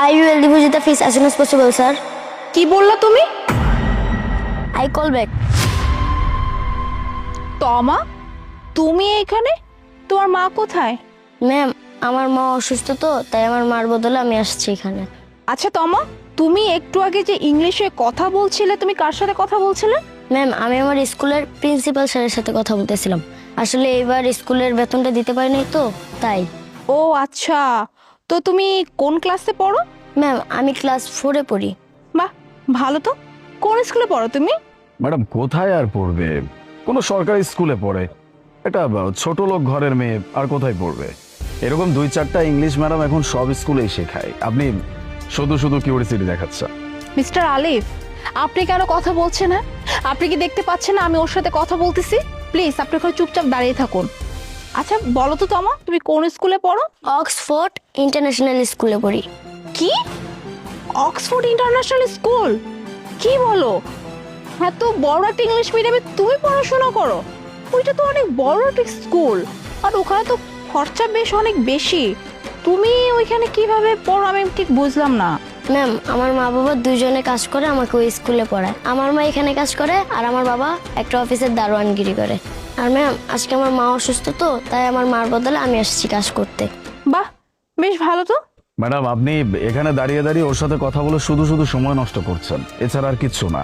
I will deposit the fees as soon as possible, sir. কি বললা তুমি? I call back. তমা, তুমি এখানে? তোমার মা কোথায়? ম্যাম, আমার মা অসুস্থ তো, তাই আমার মার বদলে আমি আসছি এখানে। আচ্ছা তমা, তুমি একটু আগে যে ইংলিশে কথা বলছিলে, তুমি কার সাথে কথা বলছিলে? ম্যাম, আমি আমার স্কুলের প্রিন্সিপাল স্যারের সাথে কথা বলতেছিলাম। আসলে এবার স্কুলের বেতনটা দিতে পারিনি তো, তাই। ও আচ্ছা, তো তুমি কোন ক্লাসে পড়ো? ম্যাম, আমি ক্লাস 4-এ পড়ি। বাহ, ভালো তো। কোন স্কুলে পড়ো তুমি? ম্যাডাম কোথায় আর পড়বে, কোনো সরকারি স্কুলে পড়ে। একটা ছোট লোক ঘরের মেয়ে, আর কোথায় পড়বে? এরকম 2-4টা ইংলিশ ম্যাডাম এখন সব স্কুলেই শেখায়। আপনি শুধু শুধু কিউরিসিটি দেখাচ্ছেন। মিস্টার আলিফ, আপনি কেন কথা বলছেন না? আপনি কি দেখতে পাচ্ছেন না আমি ওর সাথে কথা বলতেছি? প্লিজ আপনি ওখানে চুপচাপ দাঁড়িয়ে থাকুন। আচ্ছা বলো তো তমা, তুমি কোন স্কুলে পড়ো? অক্সফোর্ড ইন্টারন্যাশনাল স্কুলে পড়ি। কি? Oxford international school? কি বলো? এত বড় একটা ইংলিশ মিডিয়ামে তুমি পড়াশোনা করো? ওইটা তো অনেক বড় একটা স্কুল, আর ওখানে তো খরচা বেশ অনেক বেশি। তুমি ওইখানে কিভাবে পড়ো আমি ঠিক বুঝলাম না। ম্যাম, আমার মা বাবা দুইজনে কাজ করে, আমাকে ওই স্কুলে পড়ায়। আমার মা এখানে কাজ করে, আর আমার বাবা একটা অফিসের দারোয়ানগিরি করে। আর ম্যাম, আজকে আমার মা অসুস্থ তো, তাই আমার মার বদলে আমি আসছি কাজ করতে। বাহ, বেশ ভালো তো। ম্যাডাম আপনি এখানে দাঁড়িয়ে দাঁড়িয়ে ওর সাথে কথা বলে শুধু শুধু সময় নষ্ট করছেন, এছাড়া আর কিচ্ছু না।